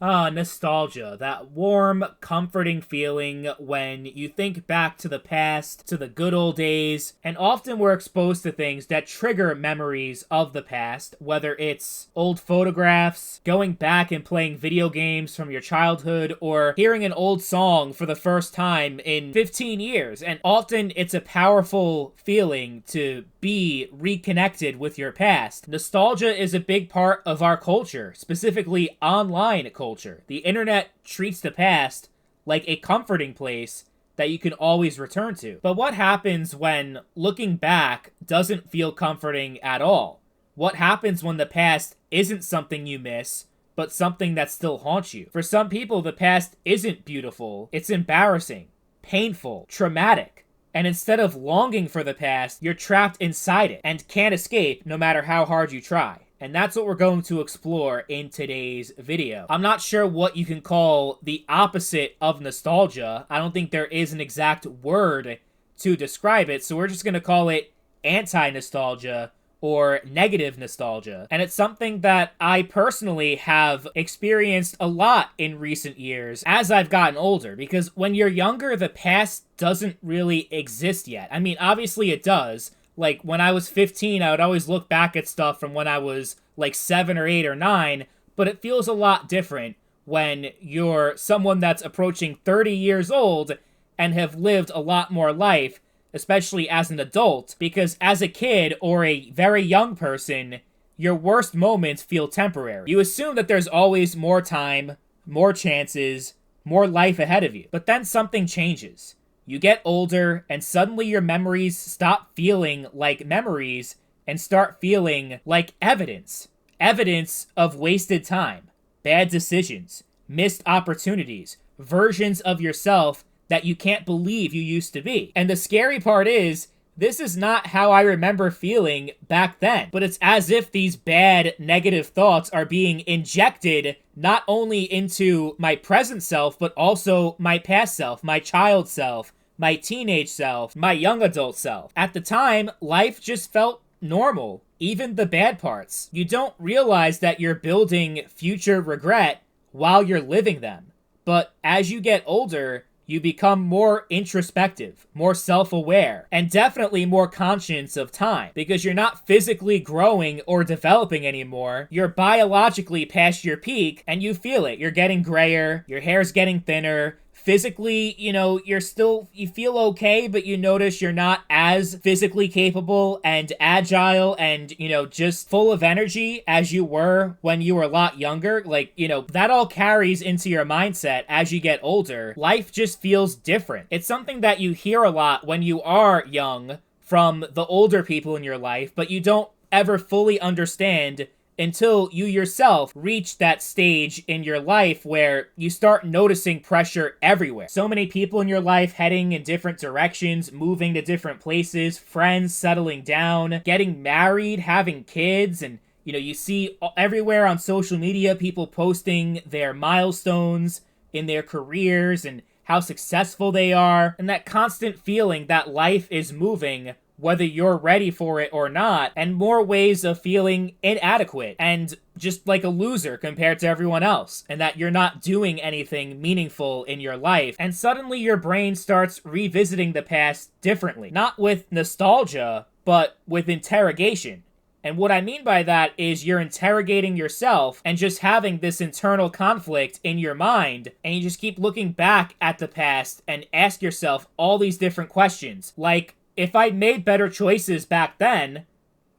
Ah, nostalgia. That warm, comforting feeling when you think back to the past, to the good old days, and often we're exposed to things that trigger memories of the past, whether it's old photographs, going back and playing video games from your childhood, or hearing an old song for the first time in 15 years. And often it's a powerful feeling to be reconnected with your past. Nostalgia is a big part of our culture, specifically online culture. The internet treats the past like a comforting place that you can always return to. But what happens when looking back doesn't feel comforting at all? What happens when the past isn't something you miss, but something that still haunts you? For some people, the past isn't beautiful. It's embarrassing, painful, traumatic. And instead of longing for the past, you're trapped inside it and can't escape no matter how hard you try. And that's what we're going to explore in today's video. I'm not sure what you can call the opposite of nostalgia. I don't think there is an exact word to describe it, so we're just going to call it anti-nostalgia or negative nostalgia. And it's something that I personally have experienced a lot in recent years as I've gotten older, because when you're younger, the past doesn't really exist yet. I mean, obviously it does. Like, when I was 15, I would always look back at stuff from when I was, like, 7 or 8 or 9, but it feels a lot different when you're someone that's approaching 30 years old and have lived a lot more life, especially as an adult, because as a kid or a very young person, your worst moments feel temporary. You assume that there's always more time, more chances, more life ahead of you. But then something changes. You get older, and suddenly your memories stop feeling like memories and start feeling like evidence. Evidence of wasted time, bad decisions, missed opportunities, versions of yourself that you can't believe you used to be. And the scary part is, this is not how I remember feeling back then. But it's as if these bad, negative thoughts are being injected not only into my present self, but also my past self, my child self, my teenage self, my young adult self. At the time, life just felt normal, even the bad parts. You don't realize that you're building future regret while you're living them. But as you get older, you become more introspective, more self-aware, and definitely more conscious of time, because you're not physically growing or developing anymore. You're biologically past your peak, and you feel it. You're getting grayer, your hair's getting thinner. Physically, you feel okay, but you notice you're not as physically capable and agile and, just full of energy as you were when you were a lot younger. Like, that all carries into your mindset as you get older. Life just feels different. It's something that you hear a lot when you are young from the older people in your life, but you don't ever fully understand until you yourself reach that stage in your life where you start noticing pressure everywhere. So many people in your life heading in different directions, moving to different places, friends settling down, getting married, having kids, and you see everywhere on social media people posting their milestones in their careers and how successful they are, and that constant feeling that life is moving whether you're ready for it or not, and more ways of feeling inadequate and just like a loser compared to everyone else, and that you're not doing anything meaningful in your life. And suddenly your brain starts revisiting the past differently. Not with nostalgia, but with interrogation. And what I mean by that is you're interrogating yourself and just having this internal conflict in your mind, and you just keep looking back at the past and ask yourself all these different questions, like, if I'd made better choices back then,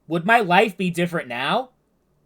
would my life be different now?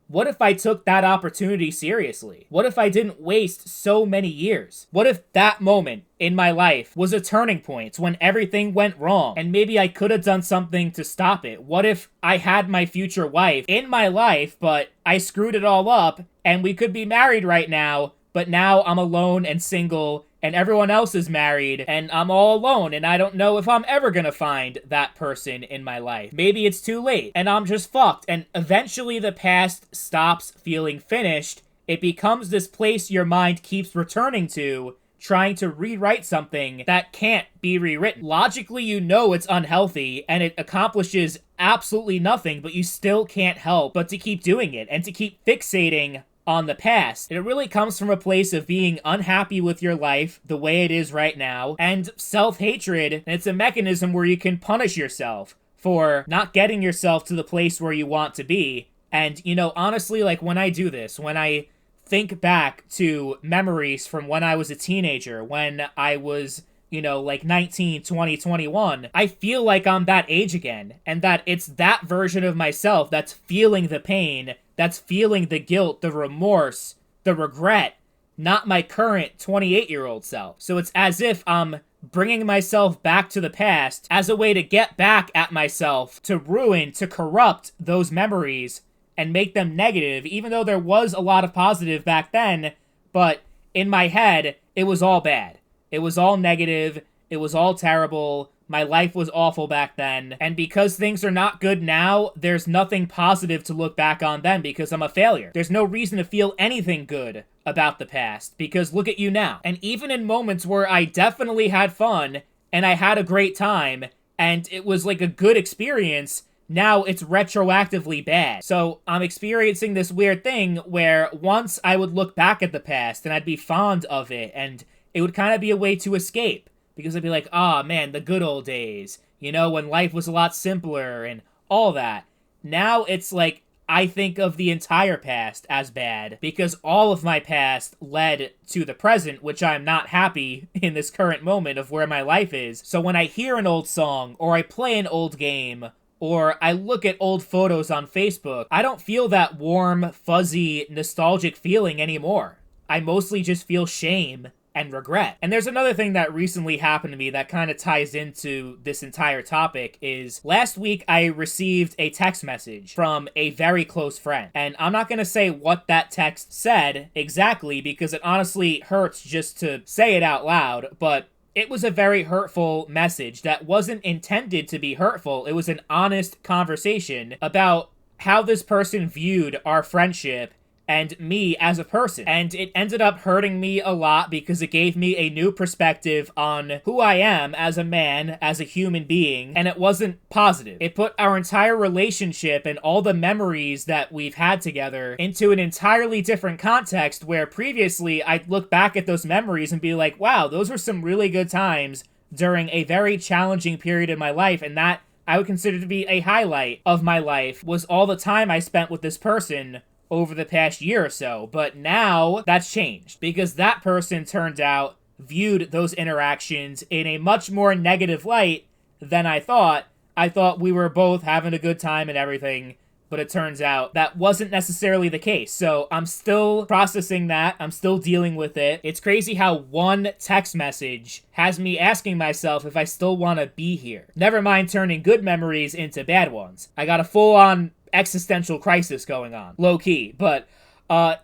What if I took that opportunity seriously? What if I didn't waste so many years? What if that moment in my life was a turning point when everything went wrong and maybe I could have done something to stop it? What if I had my future wife in my life, but I screwed it all up and we could be married right now, but now I'm alone and single and everyone else is married, and I'm all alone, and I don't know if I'm ever gonna find that person in my life. Maybe it's too late, and I'm just fucked, and eventually the past stops feeling finished. It becomes this place your mind keeps returning to, trying to rewrite something that can't be rewritten. Logically, you know it's unhealthy, and it accomplishes absolutely nothing, but you still can't help but to keep doing it, and to keep fixating on the past. It really comes from a place of being unhappy with your life the way it is right now, and self-hatred, and it's a mechanism where you can punish yourself for not getting yourself to the place where you want to be. And, honestly, like, when I do this, when I think back to memories from when I was a teenager, when I was, like 19, 20, 21, I feel like I'm that age again, and that it's that version of myself that's feeling the pain, that's feeling the guilt, the remorse, the regret, not my current 28-year-old self. So it's as if I'm bringing myself back to the past as a way to get back at myself, to ruin, to corrupt those memories and make them negative, even though there was a lot of positive back then, but in my head, it was all bad. It was all negative. It was all terrible. My life was awful back then. And because things are not good now, there's nothing positive to look back on then because I'm a failure. There's no reason to feel anything good about the past because look at you now. And even in moments where I definitely had fun and I had a great time and it was like a good experience, now it's retroactively bad. So I'm experiencing this weird thing where once I would look back at the past and I'd be fond of it and it would kind of be a way to escape. Because I'd be like, man, the good old days. When life was a lot simpler and all that. Now it's like, I think of the entire past as bad. Because all of my past led to the present, which I'm not happy in this current moment of where my life is. So when I hear an old song, or I play an old game, or I look at old photos on Facebook, I don't feel that warm, fuzzy, nostalgic feeling anymore. I mostly just feel shame and regret. And there's another thing that recently happened to me that kind of ties into this entire topic is last week I received a text message from a very close friend. And I'm not going to say what that text said exactly because it honestly hurts just to say it out loud, but it was a very hurtful message that wasn't intended to be hurtful. It was an honest conversation about how this person viewed our friendship and me as a person. And it ended up hurting me a lot because it gave me a new perspective on who I am as a man, as a human being, and it wasn't positive. It put our entire relationship and all the memories that we've had together into an entirely different context where previously I'd look back at those memories and be like, wow, those were some really good times during a very challenging period in my life, and that I would consider to be a highlight of my life was all the time I spent with this person over the past year or so. But now that's changed because that person turned out viewed those interactions in a much more negative light than I thought. I thought we were both having a good time and everything, but it turns out that wasn't necessarily the case. So I'm still processing that. I'm still dealing with it. It's crazy how one text message has me asking myself if I still want to be here. Never mind turning good memories into bad ones. I got a full-on existential crisis going on, low-key. But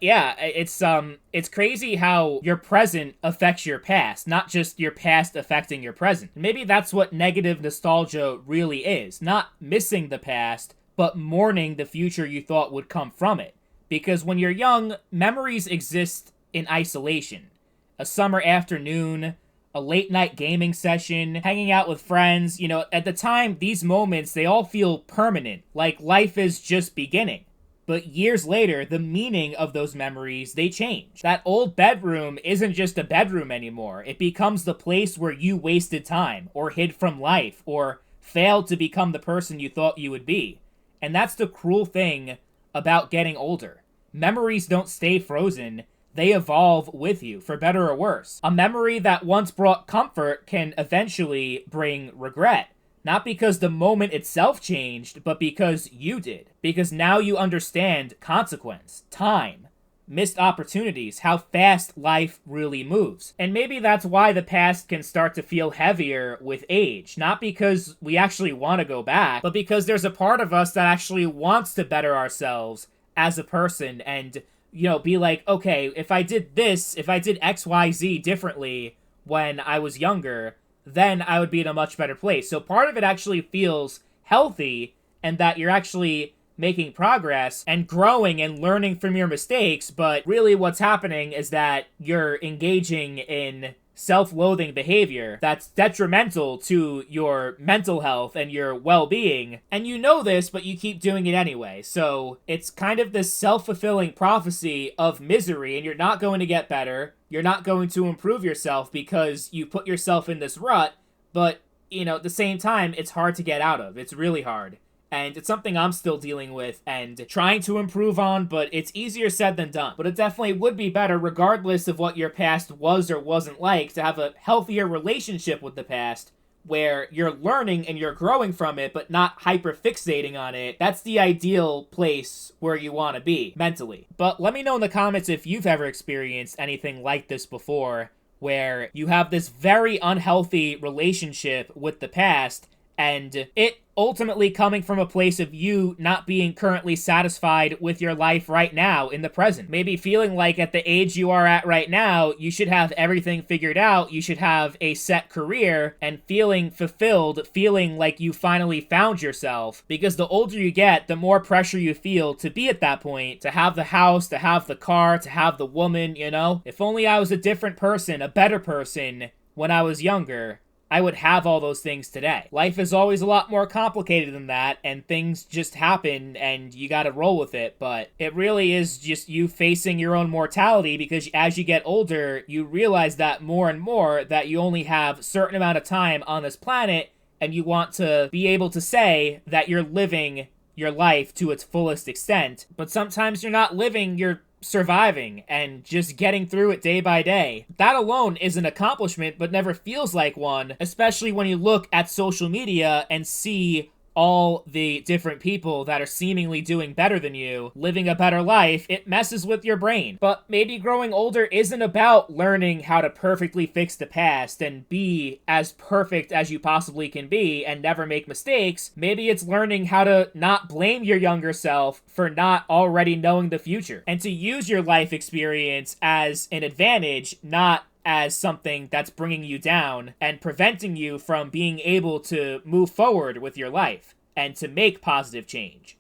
yeah, it's crazy how your present affects your past, not just your past affecting your present. Maybe that's what negative nostalgia really is, not missing the past, but mourning the future you thought would come from it. Because when you're young, memories exist in isolation. A summer afternoon, a late-night gaming session, hanging out with friends. At the time, these moments, they all feel permanent, like life is just beginning. But years later, the meaning of those memories, they change. That old bedroom isn't just a bedroom anymore. It becomes the place where you wasted time, or hid from life, or failed to become the person you thought you would be. And that's the cruel thing about getting older. Memories don't stay frozen. They evolve with you, for better or worse. A memory that once brought comfort can eventually bring regret. Not because the moment itself changed, but because you did. Because now you understand consequence, time, missed opportunities, how fast life really moves. And maybe that's why the past can start to feel heavier with age. Not because we actually want to go back, but because there's a part of us that actually wants to better ourselves as a person and be like, okay, if I did this, if I did XYZ differently when I was younger, then I would be in a much better place. So part of it actually feels healthy and that you're actually making progress and growing and learning from your mistakes, but really what's happening is that you're engaging in self-loathing behavior that's detrimental to your mental health and your well-being, and you know this, but you keep doing it anyway. So it's kind of this self-fulfilling prophecy of misery, and you're not going to get better, you're not going to improve yourself because you put yourself in this rut, but, at the same time, it's hard to get out of. It's really hard. And it's something I'm still dealing with and trying to improve on, but it's easier said than done. But it definitely would be better, regardless of what your past was or wasn't like, to have a healthier relationship with the past, where you're learning and you're growing from it, but not hyper-fixating on it. That's the ideal place where you want to be, mentally. But let me know in the comments if you've ever experienced anything like this before, where you have this very unhealthy relationship with the past, and it ultimately coming from a place of you not being currently satisfied with your life right now in the present. Maybe feeling like at the age you are at right now, you should have everything figured out, you should have a set career, and feeling fulfilled, feeling like you finally found yourself. Because the older you get, the more pressure you feel to be at that point, to have the house, to have the car, to have the woman, If only I was a different person, a better person when I was younger, I would have all those things today. Life is always a lot more complicated than that, and things just happen, and you gotta roll with it, but it really is just you facing your own mortality, because as you get older, you realize that more and more, that you only have a certain amount of time on this planet, and you want to be able to say that you're living your life to its fullest extent, but sometimes you're not living, you're surviving and just getting through it day by day. That alone is an accomplishment, but never feels like one, especially when you look at social media and see all the different people that are seemingly doing better than you, living a better life. It messes with your brain. But maybe growing older isn't about learning how to perfectly fix the past and be as perfect as you possibly can be and never make mistakes. Maybe it's learning how to not blame your younger self for not already knowing the future, and to use your life experience as an advantage, not as something that's bringing you down and preventing you from being able to move forward with your life and to make positive change.